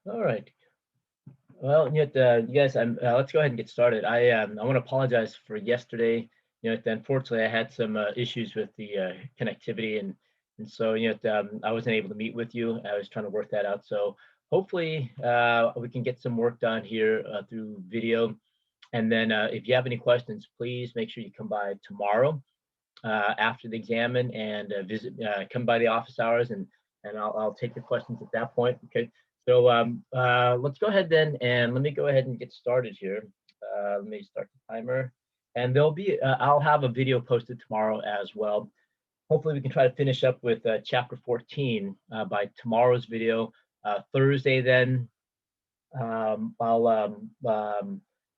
All right. Well, you guys, let's go ahead and get started. I want to apologize for yesterday. Unfortunately, I had some issues with the connectivity, and so I wasn't able to meet with you. I was trying to work that out. So hopefully, we can get some work done here through video. And then, if you have any questions, please make sure you come by tomorrow after the exam and come by the office hours, and I'll take your questions at that point. Okay. So let's go ahead then, and let me go ahead and get started here. Let me start the timer, and I'll have a video posted tomorrow as well. Hopefully, we can try to finish up with chapter 14 by tomorrow's video. Thursday, then I'll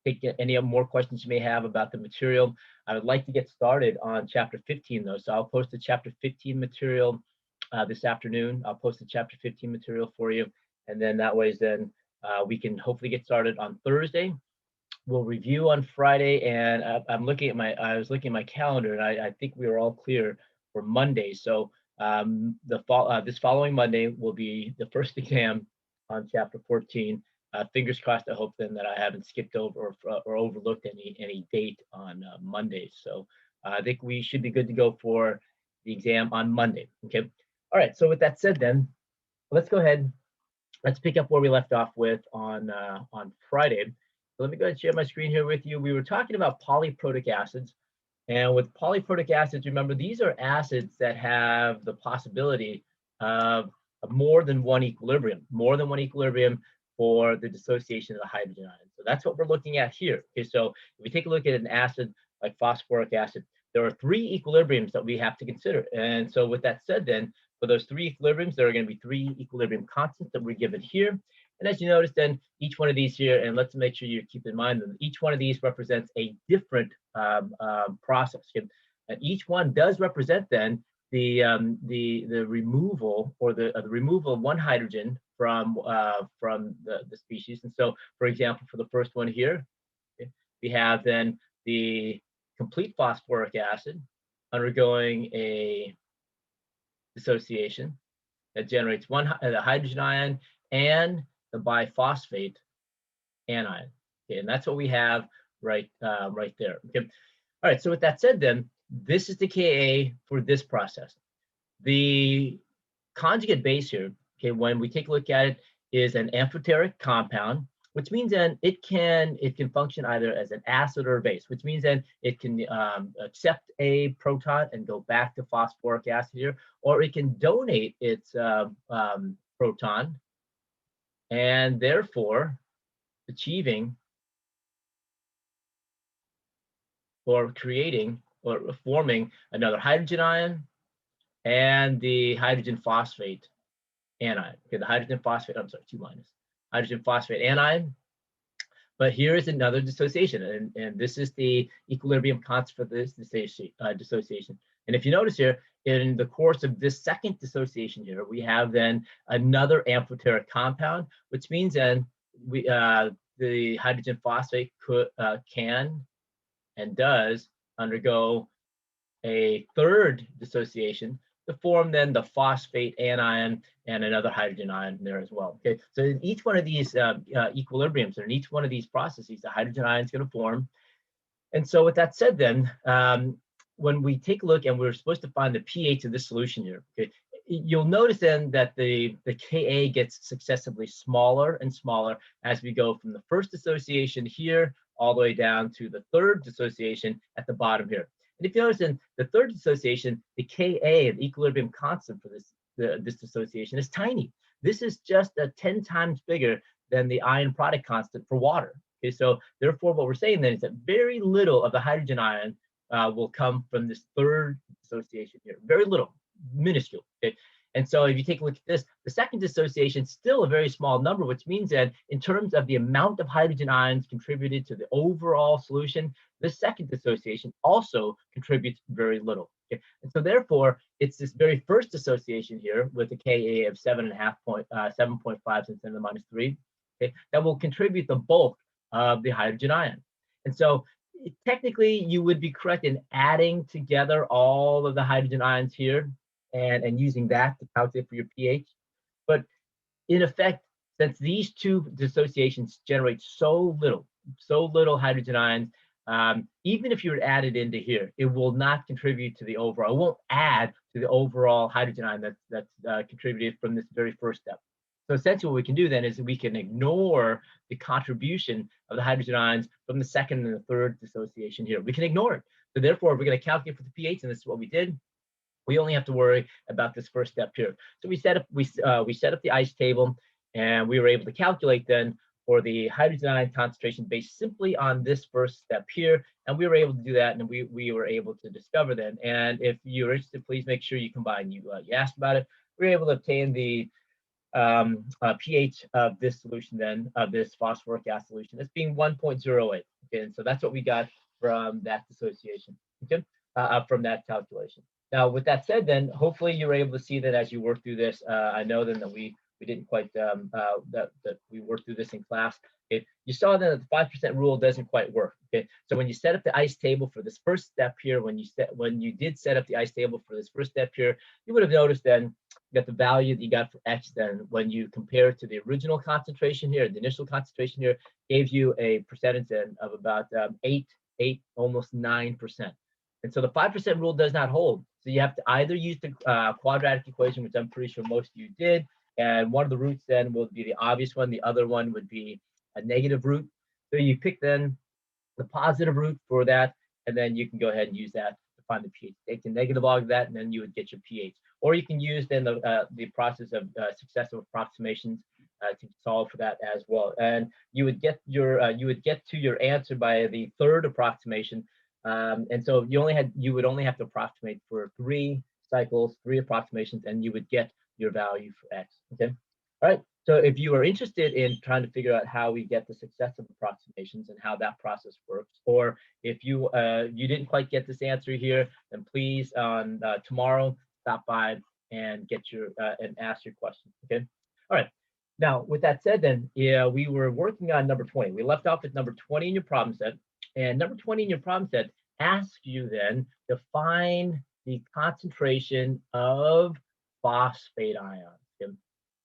take any more questions you may have about the material. I would like to get started on chapter 15 though, so I'll post the chapter 15 material this afternoon. I'll post the chapter 15 material for you, and then that way then we can hopefully get started on Thursday. We'll review on Friday, and I was looking at my calendar, and I think we are all clear for Monday. So this following Monday will be the first exam on chapter 14. Fingers crossed. I hope then that I haven't skipped over or overlooked any date on Monday. So I think we should be good to go for the exam on Monday. Okay. All right. So with that said, then let's go ahead. Let's pick up where we left off with on Friday. So let me go ahead and share my screen here with you. We were talking about polyprotic acids, and with polyprotic acids, remember these are acids that have the possibility of more than one equilibrium for the dissociation of the hydrogen ion. So that's what we're looking at here. Okay, so if we take a look at an acid like phosphoric acid, there are three equilibriums that we have to consider. And so with that said, then for those three equilibriums, there are going to be three equilibrium constants that we're given here. And as you notice, then each one of these here, and let's make sure you keep in mind that each one of these represents a different process. Okay? And each one does represent then the removal or the removal of one hydrogen from the species. And so, for example, for the first one here, okay, we have then the complete phosphoric acid undergoing a dissociation that generates the hydrogen ion and the biphosphate anion. Okay, and that's what we have right there. Okay. All right. So with that said, then this is the Ka for this process. The conjugate base here, okay, when we take a look at it, is an amphoteric compound, which means then it can function either as an acid or a base, which means then it can accept a proton and go back to phosphoric acid here, or it can donate its proton and therefore achieving or creating or forming another hydrogen ion and the hydrogen phosphate anion. Okay, the hydrogen phosphate, I'm sorry, 2 minus. Hydrogen phosphate anion. But here is another dissociation, and this is the equilibrium constant for this dissociation. And if you notice here, in the course of this second dissociation here, we have then another amphoteric compound, which means then the hydrogen phosphate can and does undergo a third dissociation to form then the phosphate anion and another hydrogen ion there as well. Okay, so in each one of these equilibriums, or in each one of these processes, the hydrogen ion is going to form. And so with that said, then when we take a look and we're supposed to find the pH of this solution here, okay, you'll notice then that the Ka gets successively smaller and smaller as we go from the first dissociation here all the way down to the third dissociation at the bottom here. And if you notice in the third dissociation, the Ka, the equilibrium constant for this dissociation, is tiny. This is just 10 times bigger than the ion product constant for water. Okay, so therefore, what we're saying then is that very little of the hydrogen ion will come from this third dissociation here. Very little, minuscule. Okay, and so if you take a look at this, the second dissociation is still a very small number, which means that in terms of the amount of hydrogen ions contributed to the overall solution, the second dissociation also contributes very little. Okay? And so therefore, it's this very first dissociation here with a Ka of 7.5 since 10 to the minus 3, okay, that will contribute the bulk of the hydrogen ion. And so technically, you would be correct in adding together all of the hydrogen ions here and using that to calculate for your pH. But in effect, since these two dissociations generate so little hydrogen ions, even if you were added into here, it will not contribute to the overall, it won't add to the overall hydrogen ion that's contributed from this very first step. So essentially what we can do then is we can ignore the contribution of the hydrogen ions from the second and the third dissociation here. We can ignore it. So therefore, we're going to calculate for the pH, and this is what we did. We only have to worry about this first step here. So we set up the ICE table, and we were able to calculate then for the hydrogen ion concentration based simply on this first step here, and we were able to do that, and we were able to discover then. And if you're interested, please make sure you combine. You asked about it. We were able to obtain the pH of this solution then, of this phosphoric gas solution, as being 1.08. Okay, and so that's what we got from that dissociation, okay, from that calculation. Now, with that said, then hopefully you're able to see that as you work through this. I know then that we didn't quite that we worked through this in class. Okay, you saw that the 5% rule doesn't quite work. Okay, so when you set up the ICE table for this first step here, when you did set up the ICE table for this first step here, you would have noticed then that the value that you got for X then, when you compare it to the original concentration here, the initial concentration here, gave you a percentage then of about 8, almost 9%. And so the 5% rule does not hold. So you have to either use the quadratic equation, which I'm pretty sure most of you did, and one of the roots then will be the obvious one. The other one would be a negative root. So you pick then the positive root for that, and then you can go ahead and use that to find the pH. Take the negative log of that, and then you would get your pH. Or you can use then the process of successive approximations to solve for that as well. And you would get to your answer by the third approximation. And so you would only have to approximate for 3 cycles, 3 approximations, and you would get your value for X. Okay. All right. So if you are interested in trying to figure out how we get the successive approximations and how that process works, or if you didn't quite get this answer here, then please on tomorrow stop by and get your and ask your question. Okay. All right. Now, with that said, then we were working on number 20. We left off with number 20 in your problem set, and number 20 in your problem set asks you then to find the concentration of phosphate ions. Okay?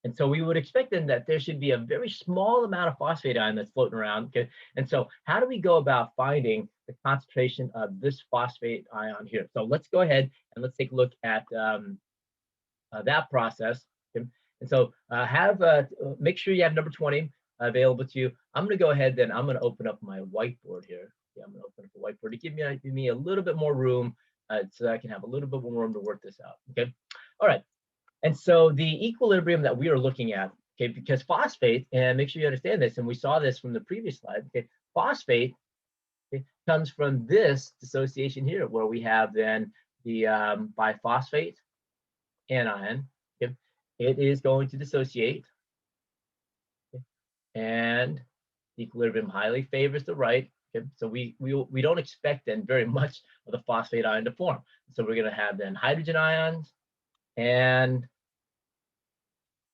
And so we would expect then that there should be a very small amount of phosphate ion that's floating around. Okay. And so how do we go about finding the concentration of this phosphate ion here? So let's go ahead and let's take a look at that process. Okay? And so make sure you have number 20 available to you. I'm going to go ahead then. I'm going to open up my whiteboard here. Yeah, I'm going to open up the whiteboard to give me a little bit more room so that I can have a little bit more room to work this out. Okay. All right. And so the equilibrium that we are looking at, okay, because phosphate, and make sure you understand this, and we saw this from the previous slide, okay, phosphate comes from this dissociation here, where we have then the biphosphate anion. Okay, it is going to dissociate, okay, and the equilibrium highly favors the right. Okay, so we don't expect then very much of the phosphate ion to form. So we're going to have then hydrogen ions and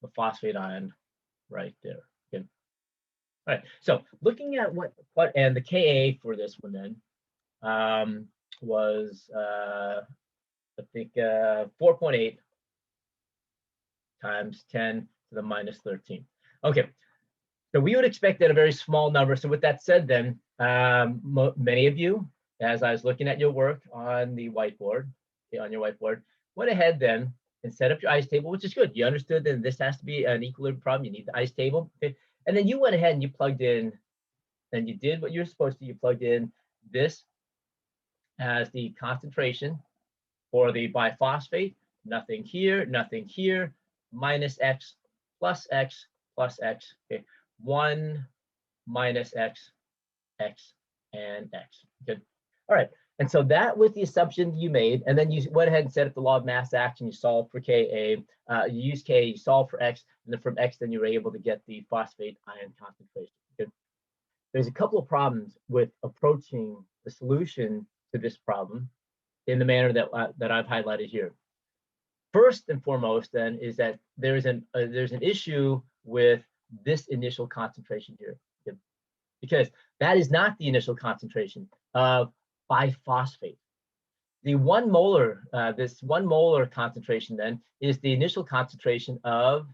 the phosphate ion right there. Okay. All right. So looking at what and the Ka for this one then was I think 4.8 times 10 to the minus 13. Okay. So we would expect that a very small number. So with that said, then many of you, as I was looking at your work on the whiteboard, went ahead then and set up your ICE table, which is good. You understood that this has to be an equilibrium problem. You need the ICE table. Okay? And then you went ahead and you plugged in, and you did what you're supposed to. You plugged in this as the concentration for the biphosphate. Nothing here, minus X, plus X, plus X. Okay. 1 minus X, X, and X. Good. All right. And so that was the assumption you made, and then you went ahead and set up the law of mass action. You solved for Ka, you use K, you solved for X, and then from X, then you were able to get the phosphate ion concentration. Okay. There's a couple of problems with approaching the solution to this problem in the manner that I've highlighted here. First and foremost, then, is that there's an issue with this initial concentration here, okay? Because that is not the initial concentration of biphosphate. The 1 molar, this 1 molar concentration then is the initial concentration of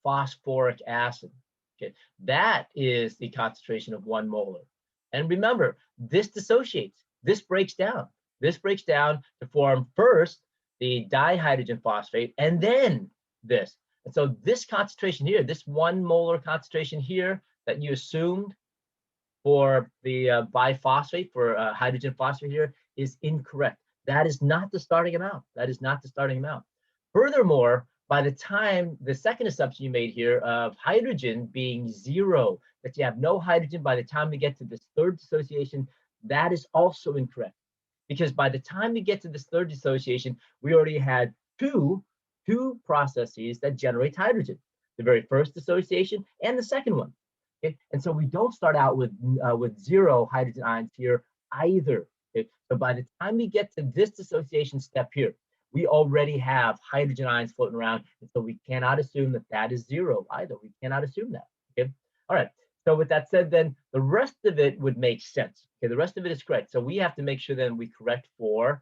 phosphoric acid. Okay, that is the concentration of 1 molar. And remember, this dissociates, this breaks down. This breaks down to form first the dihydrogen phosphate and then this. And so this concentration here, this 1 molar concentration here that you assumed for the biphosphate, for hydrogen phosphate here, is incorrect. That is not the starting amount. That is not the starting amount. Furthermore, by the time the second assumption you made here of hydrogen being 0, that you have no hydrogen by the time we get to this third dissociation, that is also incorrect. Because by the time we get to this third dissociation, we already had two processes that generate hydrogen, the very first dissociation and the second one. Okay? And so we don't start out with 0 hydrogen ions here either. Okay? So by the time we get to this dissociation step here, we already have hydrogen ions floating around, and so we cannot assume that that is 0 either. We cannot assume that. Okay. All right. So with that said, then the rest of it would make sense. Okay. The rest of it is correct. So we have to make sure then we correct for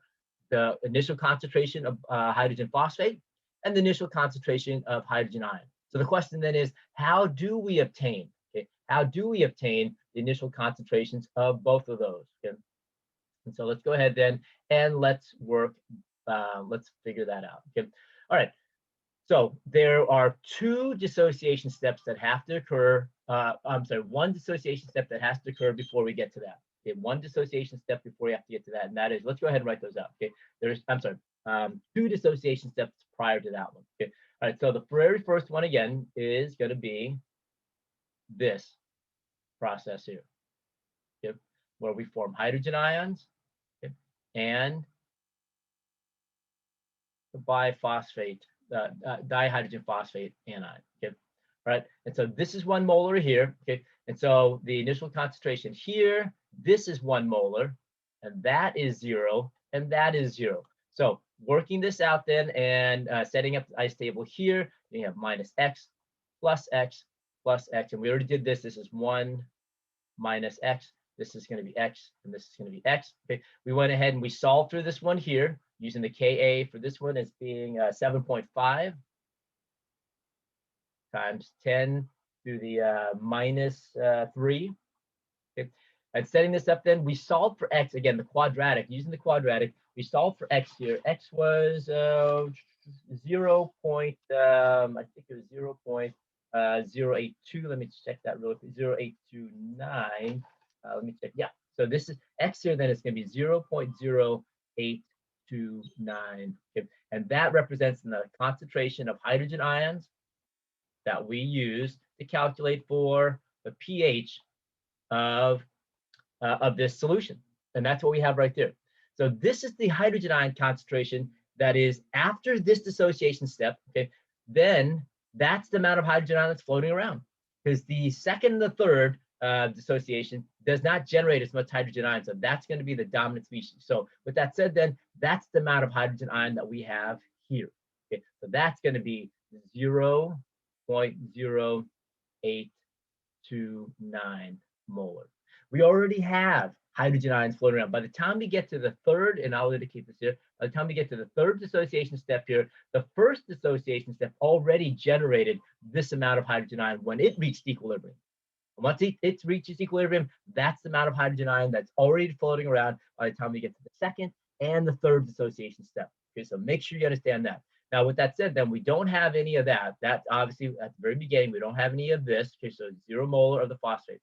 the initial concentration of hydrogen phosphate and the initial concentration of hydrogen ion. So the question then is, how do we obtain? Okay. How do we obtain the initial concentrations of both of those? Okay. And so let's go ahead then and let's work. Let's figure that out. Okay. All right. So there are 2 dissociation steps that have to occur. I'm sorry, 1 dissociation step that has to occur before we get to that. Okay, 1 dissociation step before we have to get to that, and that is, let's go ahead and write those out. Okay, I'm sorry, 2 dissociation steps prior to that one. Okay, all right. So the very first one again is going to be this process here. Okay, where we form hydrogen ions, okay, and the biphosphate, dihydrogen phosphate anion. Okay, all right. And so this is 1 molar here. Okay, and so the initial concentration here, this is 1 molar, and that is 0, and that is 0. So working this out then and setting up the ice table here, you have minus x plus x plus x, and we already did this. This is 1 minus x. This is going to be x, and this is going to be x. Okay, we went ahead and we solved through this one here using the Ka for this one as being 7.5 times 10 to the minus 3. Okay. And setting this up then, we solved for x, again, the quadratic, using the quadratic, we solved for x here. X was 0. I think it was 0.082. Let me check that real quick. 0.829. Let me check. Yeah. So this is x here, then it's going to be 0.0829. Okay. And that represents the concentration of hydrogen ions that we use to calculate for the pH of this solution. And that's what we have right there. So this is the hydrogen ion concentration that is after this dissociation step. Okay, then that's the amount of hydrogen ion that's floating around, because the second and the third dissociation does not generate as much hydrogen ion. So that's going to be the dominant species. So with that said, then that's the amount of hydrogen ion that we have here. Okay, so that's going to be 0.0829 molar. We already have hydrogen ions floating around. By the time we get to the third, and I'll indicate this here, by the time we get to the third dissociation step here, the first dissociation step already generated this amount of hydrogen ion when it reached equilibrium. And once it reaches equilibrium, that's the amount of hydrogen ion that's already floating around by the time we get to the second and the third dissociation step. Okay, so make sure you understand that. Now, with that said, then we don't have any of that. That obviously at the very beginning, we don't have any of this. Okay, so 0 molar of the phosphate.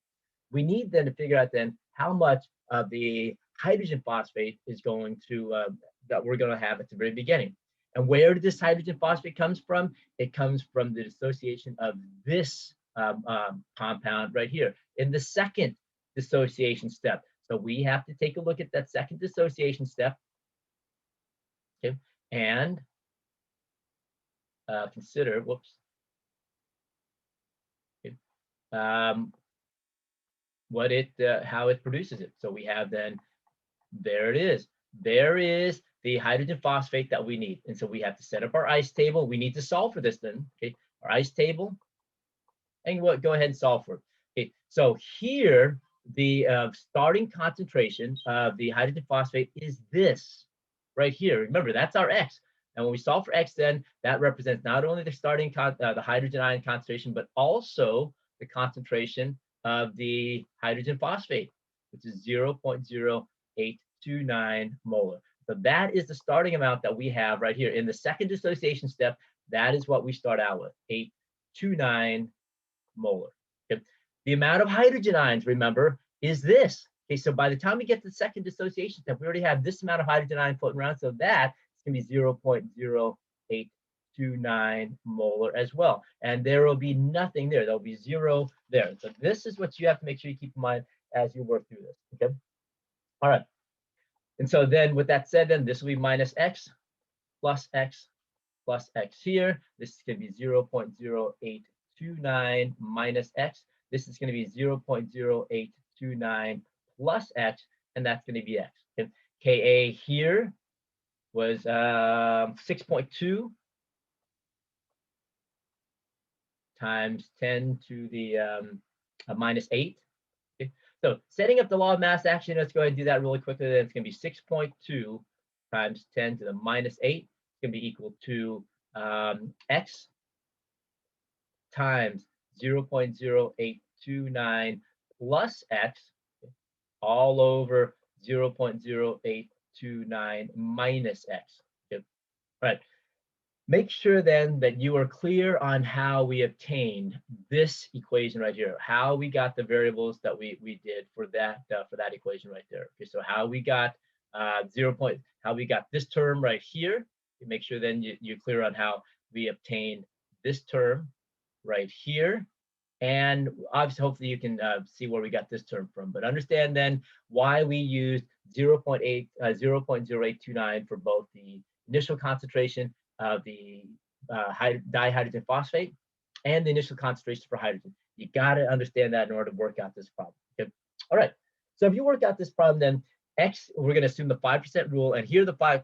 We need then to figure out then how much of the hydrogen phosphate is going to that we're going to have at the very beginning. And where did this hydrogen phosphate comes from? It comes from the dissociation of this compound right here in the second dissociation step. So we have to take a look at that second dissociation step, okay, and consider, whoops, okay, how it produces it. So we have then, there it is. There is the hydrogen phosphate that we need. And so we have to set up our ice table. We need to solve for this then, okay, our ice table. And we'll go ahead and solve for it. Okay, so here, the starting concentration of the hydrogen phosphate is this right here. Remember, that's our X. And when we solve for X, then that represents not only the starting the hydrogen ion concentration, but also the concentration of the hydrogen phosphate, which is 0.0829 molar. So that is the starting amount that we have right here. In the second dissociation step, that is what we start out with, 829 molar. Okay. The amount of hydrogen ions, remember, is this. Okay, so by the time we get to the second dissociation step, we already have this amount of hydrogen ion floating around, so that is going to be 0.0829 molar as well. And there will be nothing there. There'll be 0 there. So this is what you have to make sure you keep in mind as you work through this. Okay. All right. And so then with that said, then this will be minus X plus X plus X here. This is going to be 0.0829 minus X. This is going to be 0.0829 plus X, and that's going to be X. And Ka here was 6.2 times 10 to the minus 8. Okay. So setting up the law of mass action, let's go ahead and do that really quickly. Then it's going to be 6.2 times 10 to the minus 8. It's going to be equal to X times 0.0829 plus X all over 0.0829 minus X. Okay. All right. Make sure then that you are clear on how we obtained this equation right here, how we got the variables that we did for that equation right there. Okay, so how we got how we got this term right here. Make sure then you're clear on how we obtained this term right here. And obviously, hopefully you can see where we got this term from. But understand then why we used 0.0829 for both the initial concentration of the dihydrogen phosphate and the initial concentration for hydrogen. You got to understand that in order to work out this problem. Okay. All right. So if you work out this problem, then X, we're going to assume the 5% rule, and here the 5%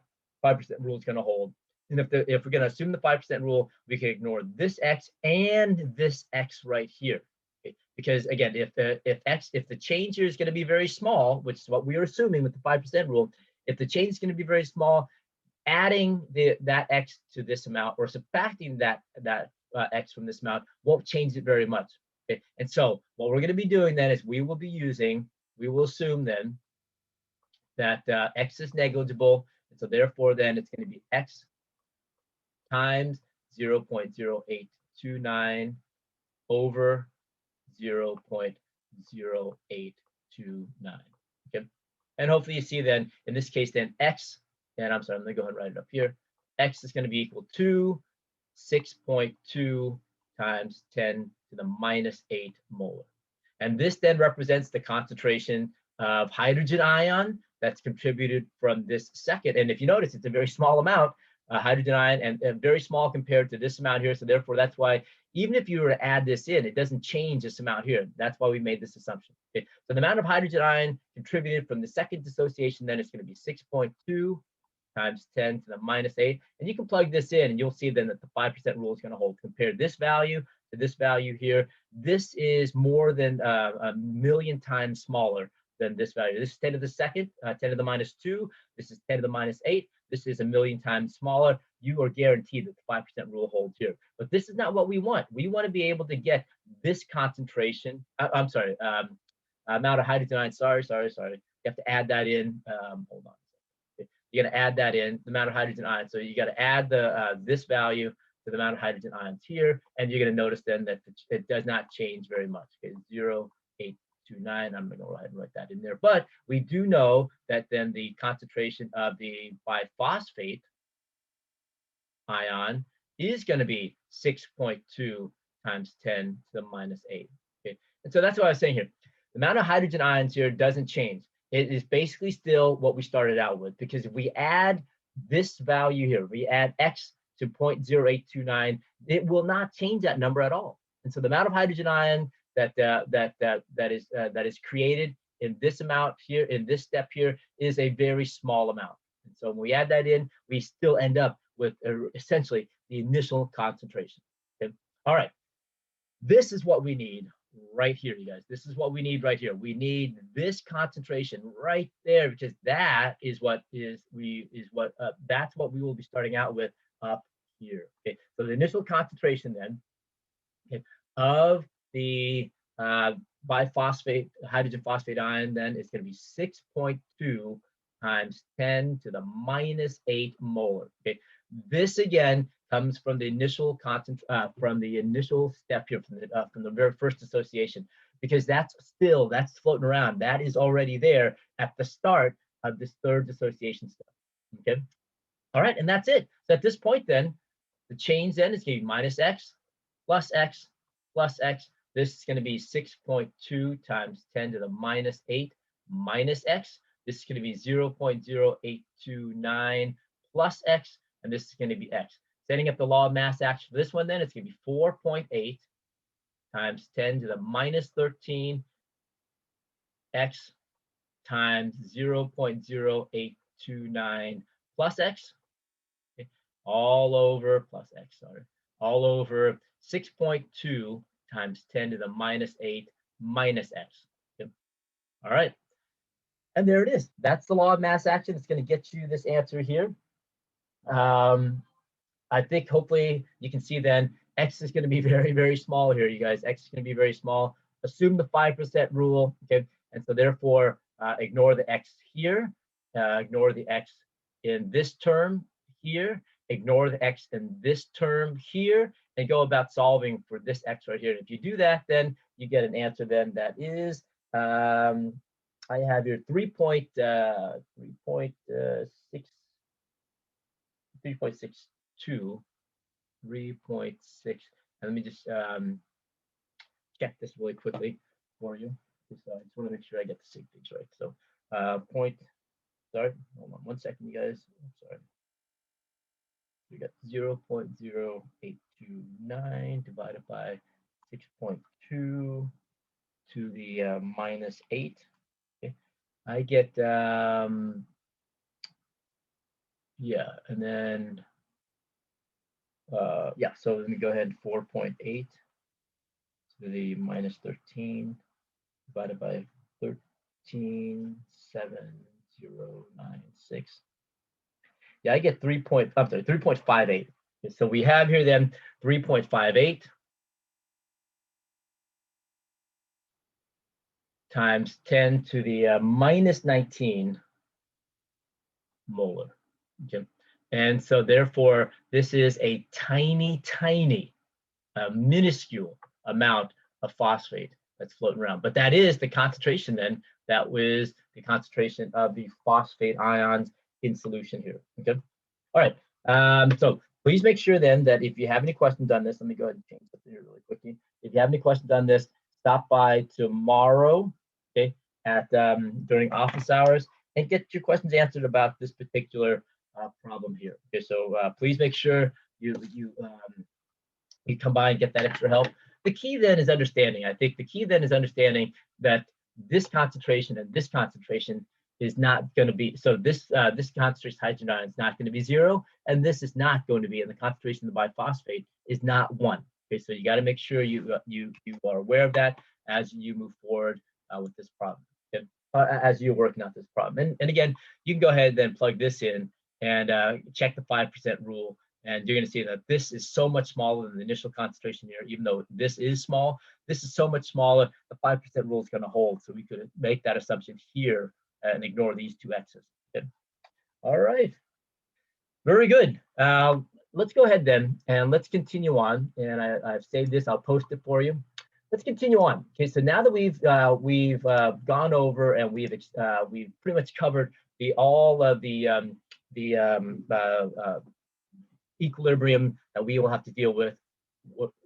rule is going to hold. And if we're going to assume the 5% rule, we can ignore this X and this X right here. Okay? Because again, if the change here is going to be very small, which is what we are assuming with the 5% rule, if the change is going to be very small, adding that X to this amount or subtracting that X from this amount won't change it very much. Okay? And so what we're going to be doing then is we will assume then that X is negligible. And so therefore then it's going to be X times 0.0829 over 0.0829. Okay. And hopefully you see then, in this case then X, and I'm sorry, I'm going to go ahead and write it up here. X is going to be equal to 6.2 times 10 to the minus 8 molar. And this then represents the concentration of hydrogen ion that's contributed from this second. And if you notice, it's a very small amount, hydrogen ion, and very small compared to this amount here. So therefore, that's why even if you were to add this in, it doesn't change this amount here. That's why we made this assumption. Okay. So the amount of hydrogen ion contributed from the second dissociation then is going to be 6.2 times 10 to the minus 8. And you can plug this in and you'll see then that the 5% rule is going to hold. Compare this value to this value here. This is more than a million times smaller than this value. This is 10 to the second, 10 to the minus 2. This is 10 to the minus 8. This is a million times smaller. You are guaranteed that the 5% rule holds here. But this is not what we want. We want to be able to get this concentration. I'm sorry, amount of hydrogen ion. Sorry. You have to add that in. Hold on. You're going to add that in, the amount of hydrogen ions. So you got to add this value to the amount of hydrogen ions here. And you're going to notice then that it does not change very much. Okay, 0.829. I'm going to go ahead and write that in there. But we do know that then the concentration of the biphosphate ion is going to be 6.2 times 10 to the minus 8. Okay, and so that's what I was saying here. The amount of hydrogen ions here doesn't change. It is basically still what we started out with, because if we add this value here, we add X to 0.0829, it will not change that number at all. And so the amount of hydrogen ion that is created in this amount here, in this step here, is a very small amount. And so when we add that in, we still end up with essentially the initial concentration. Okay? All right, this is what we need right here, you guys. This is what we need right here. We need this concentration right there, because that is what that's what we will be starting out with up here. Okay, so the initial concentration then, okay, of the biphosphate hydrogen phosphate ion then is going to be 6.2 times 10 to the minus 8 molar. Okay, this again comes from the initial from the initial step here, from the very first association, because that's floating around. That is already there at the start of this third dissociation step. Okay, all right, and that's it. So at this point, then the change then is going to be minus x plus x plus x. This is going to be 6.2 times 10 to the minus 8 minus x. This is going to be 0.0829 plus x, and this is going to be x. Setting up the law of mass action for this one, then it's going to be 4.8 times 10 to the minus 13 x times 0.0829 plus x, okay, all over plus x, sorry, all over 6.2 times 10 to the minus 8 minus x. Okay. All right. And there it is. That's the law of mass action. It's going to get you this answer here. I think hopefully you can see then x is going to be very, very small here, you guys. X is going to be very small. Assume the 5% rule, okay? And so therefore, ignore the x here, ignore the x in this term here, ignore the x in this term here, and go about solving for this x right here. And if you do that, then you get an answer then that is, I have here 3.62, and let me just check this really quickly for you. I just want to make sure I get the sig figs right. So sorry, hold on 1 second, you guys. I'm sorry. We got 0.0829 divided by 6.2 to the minus 8. Okay, I get yeah, and then yeah, so let me go ahead, 4.8 to the minus 13 divided by 137096. Yeah, I get 3.58. So we have here then 3.58 times 10 to the minus 19 molar. Okay. And so therefore, this is a tiny, minuscule amount of phosphate that's floating around. But that is the concentration then, that was the concentration of the phosphate ions in solution here. Okay. All right. So please make sure then that if you have any questions on this, let me go ahead and change something here really quickly. If you have any questions on this, stop by tomorrow, okay, at during office hours, and get your questions answered about this particular problem here. Okay, so please make sure you come by and get that extra help. The key then is understanding. I think the key then is understanding that this concentration and this concentration is not going to be, so this concentration of hydrogen ion is not going to be 0, and this is not going to be, and the concentration of the biphosphate is not 1. Okay, so you got to make sure you are aware of that as you move forward with this problem, okay? As you're working out this problem. And again, you can go ahead and then plug this in and check the 5% rule, and you're going to see that this is so much smaller than the initial concentration here. Even though this is small, this is so much smaller, the 5% rule is going to hold. So we could make that assumption here and ignore these two x's. Okay. All right, very good. Let's go ahead then and let's continue on. And I've saved this, I'll post it for you. Let's continue on. Okay, so now that we've gone over and we've pretty much covered all of the equilibrium that we will have to deal with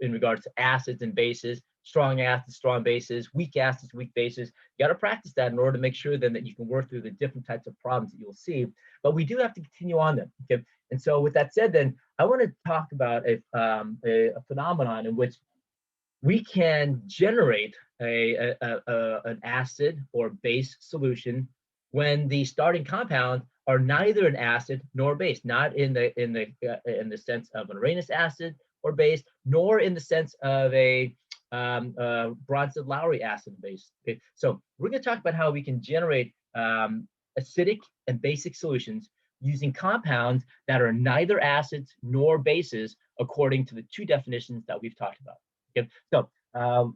in regards to acids and bases, strong acids, strong bases, weak acids, weak bases. You got to practice that in order to make sure then that you can work through the different types of problems that you'll see. But we do have to continue on them. Okay, and so with that said, then I want to talk about a phenomenon in which we can generate an acid or base solution when the starting compounds are neither an acid nor base, not in the sense of an Arrhenius acid or base, nor in the sense of a Bronsted-Lowry acid base. Okay, so we're going to talk about how we can generate acidic and basic solutions using compounds that are neither acids nor bases, according to the two definitions that we've talked about. Okay, so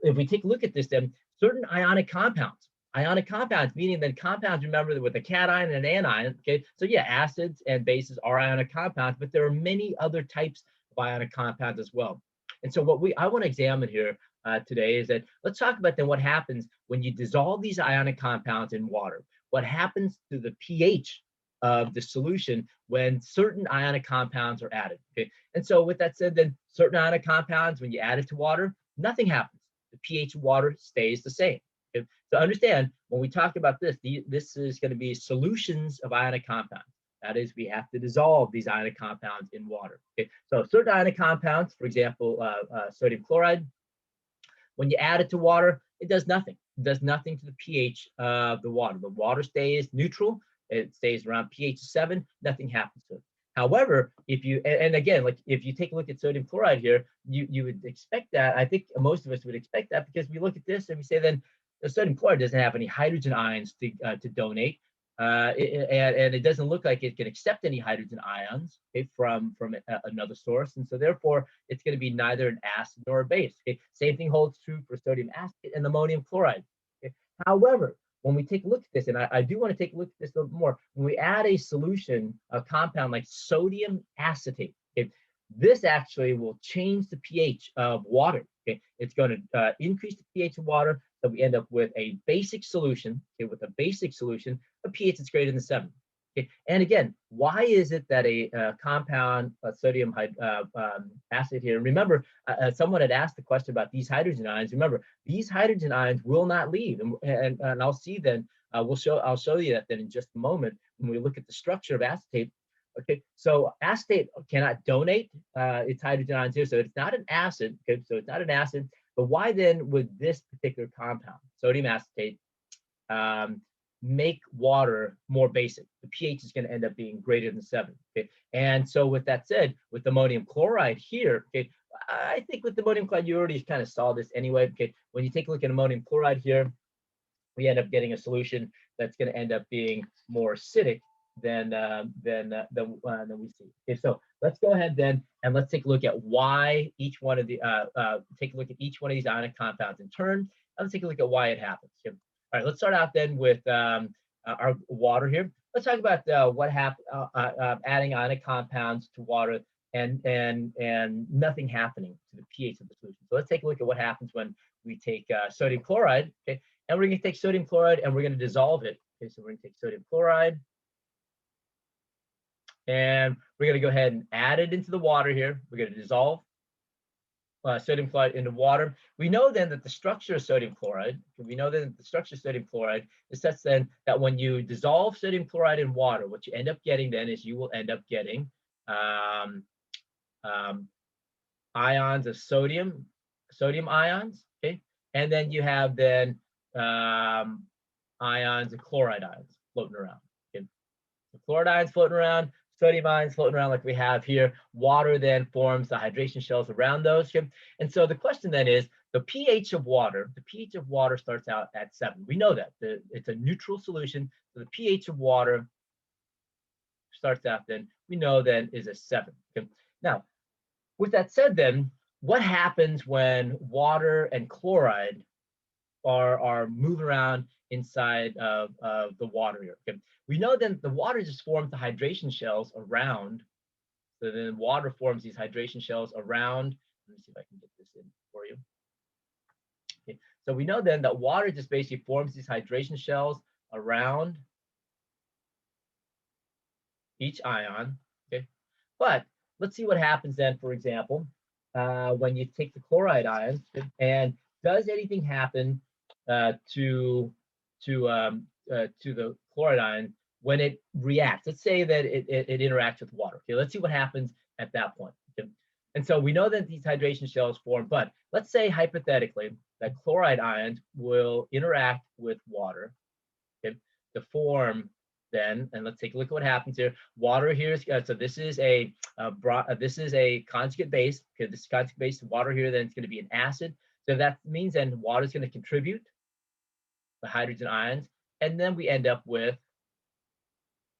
if we take a look at this, then certain ionic compounds. Ionic compounds, meaning that compounds, remember, that with a cation and an anion. Okay, so yeah, acids and bases are ionic compounds, but there are many other types of ionic compounds as well. And so what I want to examine here today is that let's talk about then what happens when you dissolve these ionic compounds in water. What happens to the pH of the solution when certain ionic compounds are added. Okay, and so with that said, then certain ionic compounds, when you add it to water, nothing happens. The pH of water stays the same. Okay? So understand, when we talk about this, this is going to be solutions of ionic compounds. That is, we have to dissolve these ionic compounds in water. Okay? So certain ionic compounds, for example, sodium chloride, when you add it to water, it does nothing. It does nothing to the pH of the water. The water stays neutral. It stays around pH 7. Nothing happens to it. However, if you, and again, like if you take a look at sodium chloride here, you would expect that. I think most of us would expect that, because we look at this and we say then the sodium chloride doesn't have any hydrogen ions to donate. And it doesn't look like it can accept any hydrogen ions, okay, from another source, and so therefore it's going to be neither an acid nor a base. Okay? Same thing holds true for sodium acetate and ammonium chloride. Okay? However, when we take a look at this, and I do want to take a look at this a little more, when we add a solution, a compound like sodium acetate, okay, this actually will change the pH of water. Okay? It's going to increase the pH of water, so we end up with a basic solution. Okay? With a basic solution, a pH that's greater than 7. Okay? And again, why is it that a compound, sodium acid here, remember, someone had asked the question about these hydrogen ions. Remember, these hydrogen ions will not leave. And I'll see then, I'll show you that then in just a moment when we look at the structure of acetate. Okay, so acetate cannot donate its hydrogen ions here, so it's not an acid. Okay, so it's not an acid. But why then would this particular compound, sodium acetate, make water more basic? The pH is going to end up being greater than 7. Okay, and so with that said, with ammonium chloride here, okay, I think with ammonium chloride you already kind of saw this anyway. Okay, when you take a look at ammonium chloride here, we end up getting a solution that's going to end up being more acidic than we see. Okay, so let's go ahead then and let's take a look at why each one of the take a look at each one of these ionic compounds in turn. And let's take a look at why it happens. Okay. All right, let's start out then with our water here. Let's talk about what happens adding ionic compounds to water and nothing happening to the pH of the solution. So let's take a look at what happens when we take sodium chloride. Okay, and we're going to take sodium chloride and we're going to dissolve it. Okay, so we're going to take sodium chloride and we're going to go ahead and add it into the water here. We're going to dissolve sodium chloride into water. We know then that the structure of sodium chloride, is such then that when you dissolve sodium chloride in water, what you end up getting then is you will end up getting ions of sodium ions, okay? And then you have then ions of chloride ions floating around. Okay? So chloride ions floating around, sodium ions floating around like we have here. Water then forms the hydration shells around those. Okay? And so the question then is, the pH of water starts out at 7. We know that. It's a neutral solution. So the pH of water starts out then, we know then, is a 7. Okay? Now, with that said then, what happens when water and chloride are moving around inside of the water here? Okay? We know then the water just forms the hydration shells around. So then water forms these hydration shells around. Let me see if I can get this in for you. Okay. So we know then that water just basically forms these hydration shells around each ion. Okay. But let's see what happens then, for example, when you take the chloride ions, and does anything happen to the chloride ion when it reacts? Let's say that it interacts with water. Okay, let's see what happens at that point. Okay? And so we know that these hydration shells form, but let's say hypothetically that chloride ions will interact with water, okay, to form then, and let's take a look at what happens here. Water here is so this is a conjugate base. Okay, this conjugate base water here, then it's going to be an acid. So that means then water is going to contribute the hydrogen ions, and then we end up with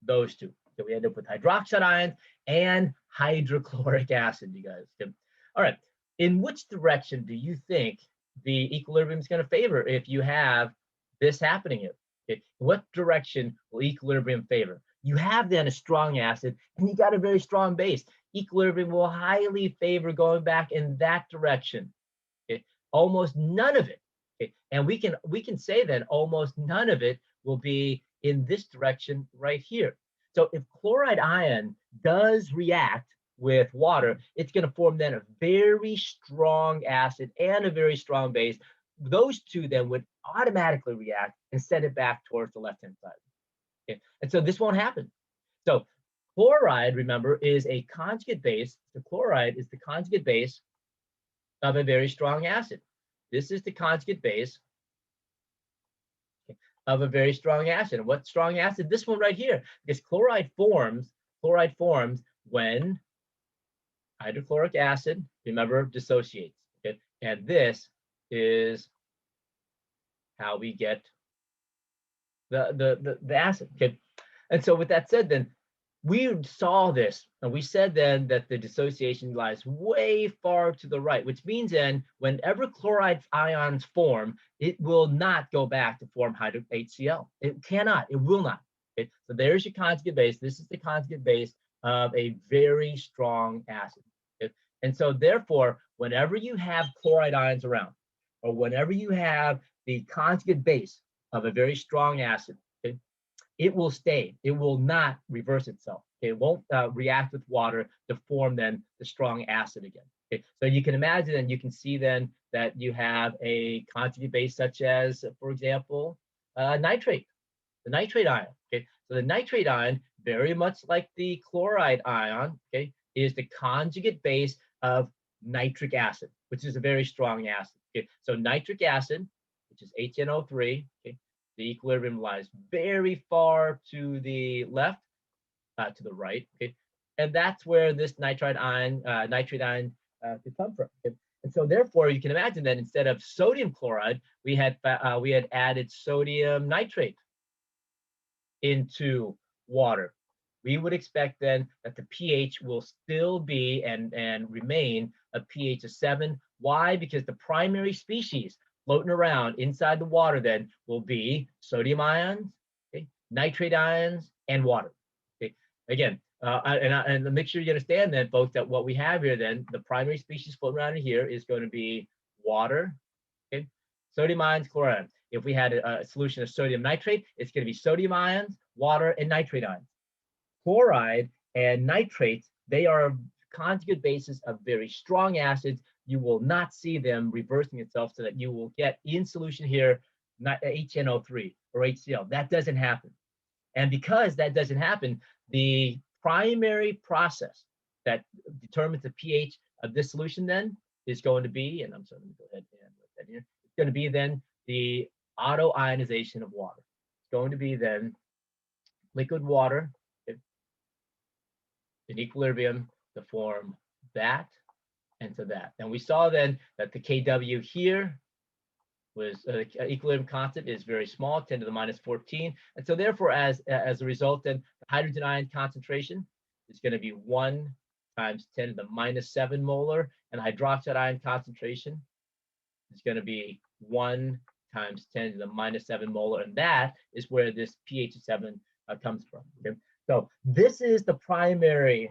those two. So we end up with hydroxide ions and hydrochloric acid, you guys. Okay. All right. In which direction do you think the equilibrium is going to favor if you have this happening here? Okay. What direction will equilibrium favor? You have then a strong acid and you got a very strong base. Equilibrium will highly favor going back in that direction. Okay. Almost none of it. Okay. And we can say then almost none of it will be in this direction right here. So if chloride ion does react with water, it's going to form then a very strong acid and a very strong base. Those two then would automatically react and send it back towards the left-hand side. Okay? And so this won't happen. So chloride, remember, is a conjugate base. The chloride is the conjugate base of a very strong acid. This is the conjugate base of a very strong acid. And what strong acid? This one right here, because chloride forms when hydrochloric acid, remember, dissociates. Okay? And this is how we get the acid. Okay. And so with that said, then we saw this and we said then that the dissociation lies way far to the right, which means then whenever chloride ions form, it will not go back to form HCl. It cannot, it will not. Okay? So there's your conjugate base. This is the conjugate base of a very strong acid. Okay? And so therefore, whenever you have chloride ions around, or whenever you have the conjugate base of a very strong acid, okay, it will stay. It will not reverse itself. Okay? It won't react with water to form then the strong acid again. Okay? So you can imagine and you can see then that you have a conjugate base such as, for example, nitrate, the nitrate ion. Okay? So the nitrate ion, very much like the chloride ion, okay, is the conjugate base of nitric acid, which is a very strong acid. Okay? So nitric acid, which is HNO3, okay, the equilibrium lies very far to the left, to the right, okay, and that's where this nitrate ion could come from. Okay? And so therefore, you can imagine that instead of sodium chloride, we had added sodium nitrate into water. We would expect then that the pH will still be and remain a pH of 7. Why? Because the primary species floating around inside the water then will be sodium ions, okay, nitrate ions, and water. Okay, again, and make sure you understand then, folks, that what we have here then, the primary species floating around in here is going to be water, okay, sodium ions, chloride. If we had a solution of sodium nitrate, it's going to be sodium ions, water, and nitrate ions. Chloride and nitrates, they are conjugate bases of very strong acids. You will not see them reversing itself so that you will get in solution here HNO3 or HCl. That doesn't happen. And because that doesn't happen, the primary process that determines the pH of this solution then is going to be, and I'm sorry, let me go ahead and write that here. It's going to be then the autoionization of water. It's going to be then liquid water in equilibrium to form that and to that. And we saw then that the Kw here was equilibrium constant is very small, 10 to the minus 14. And so therefore, as a result, then the hydrogen ion concentration is going to be 1 times 10 to the minus 7 molar, and the hydroxide ion concentration is going to be 1 times 10 to the minus 7 molar, and that is where this pH of 7 comes from. Okay? So this is the primary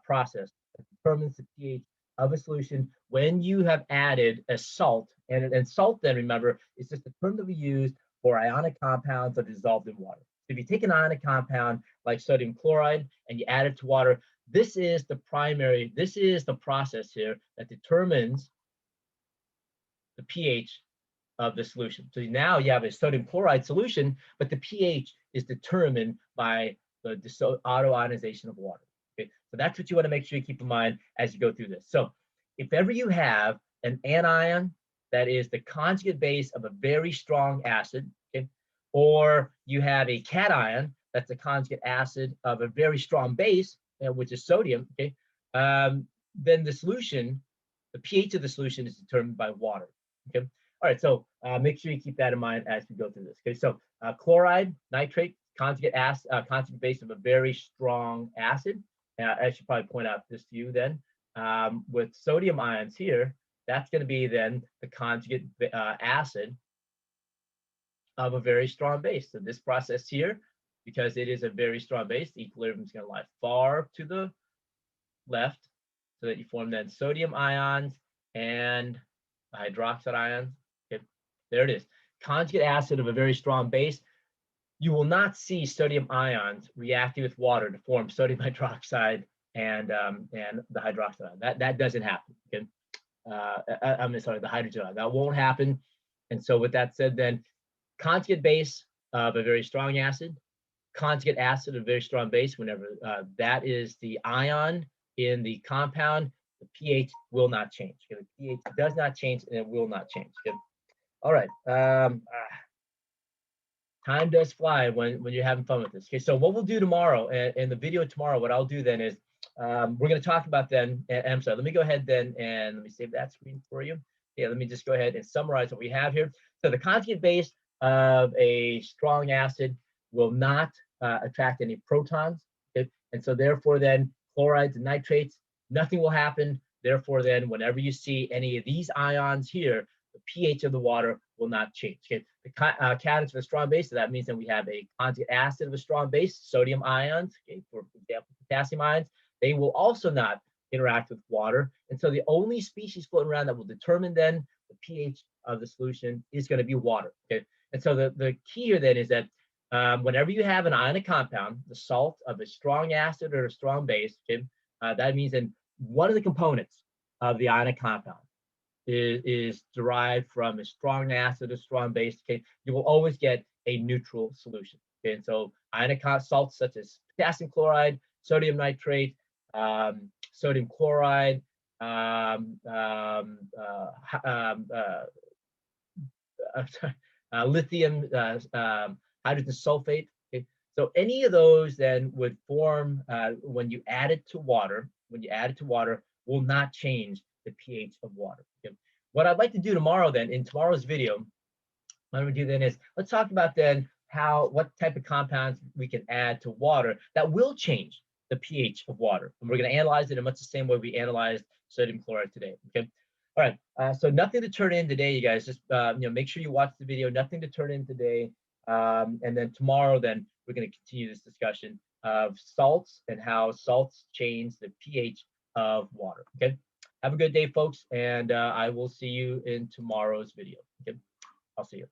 process that determines the pH of a solution when you have added a salt. And salt, then remember, is just a term that we use for ionic compounds that are dissolved in water. So if you take an ionic compound like sodium chloride and you add it to water, this is the process here that determines the pH of the solution. So now you have a sodium chloride solution, but the pH is determined by the autoionization of water. Okay, so that's what you want to make sure you keep in mind as you go through this. So if ever you have an anion that is the conjugate base of a very strong acid, okay, or you have a cation that's the conjugate acid of a very strong base, which is sodium, okay, then the solution, the pH of the solution is determined by water. Okay. All right. So make sure you keep that in mind as we go through this. Okay. So chloride, nitrate, conjugate acid, conjugate base of a very strong acid. I should probably point out this to you then. With sodium ions here, that's going to be then the conjugate acid of a very strong base. So this process here, because it is a very strong base, the equilibrium is going to lie far to the left, so that you form then sodium ions and hydroxide ions. Okay, there it is. Conjugate acid of a very strong base. You will not see sodium ions reacting with water to form sodium hydroxide and the hydroxide ion. That doesn't happen. Okay, I'm sorry, the hydrogen ion. That won't happen. And so with that said, then conjugate base of a very strong acid, conjugate acid of a very strong base, whenever that is the ion in the compound, the pH will not change. Okay? The pH does not change and it will not change. Okay? All right. Time does fly when you're having fun with this. Okay, so what we'll do tomorrow, and the video tomorrow, what I'll do then is we're going to talk about then, and I'm sorry, let me go ahead then and let me save that screen for you. Yeah, let me just go ahead and summarize what we have here. So the conjugate base of a strong acid will not attract any protons. Okay? And so therefore then chlorides and nitrates, nothing will happen. Therefore then whenever you see any of these ions here, the pH of the water will not change. Okay? The cations of a strong base, so that means that we have a conjugate acid of a strong base, sodium ions, okay, for example, potassium ions, they will also not interact with water. And so the only species floating around that will determine then the pH of the solution is going to be water. Okay? And so the key here then is that whenever you have an ionic compound, the salt of a strong acid or a strong base, okay, that means then one of the components of the ionic compound is derived from a strong acid, a strong base. Okay, you will always get a neutral solution. Okay, and so ionic salts such as potassium chloride, sodium nitrate, sodium chloride, lithium, hydrogen sulfate. Okay, so any of those then would form when you add it to water. When you add it to water, will not change the pH of water. Okay? What I'd like to do tomorrow then, in tomorrow's video, what I'm gonna do then is, let's talk about then what type of compounds we can add to water that will change the pH of water. And we're gonna analyze it in much the same way we analyzed sodium chloride today, okay? All right, so nothing to turn in today, you guys. Just make sure you watch the video, nothing to turn in today. And then tomorrow, then we're gonna continue this discussion of salts and how salts change the pH of water. Okay, have a good day, folks, and I will see you in tomorrow's video. Okay, I'll see you.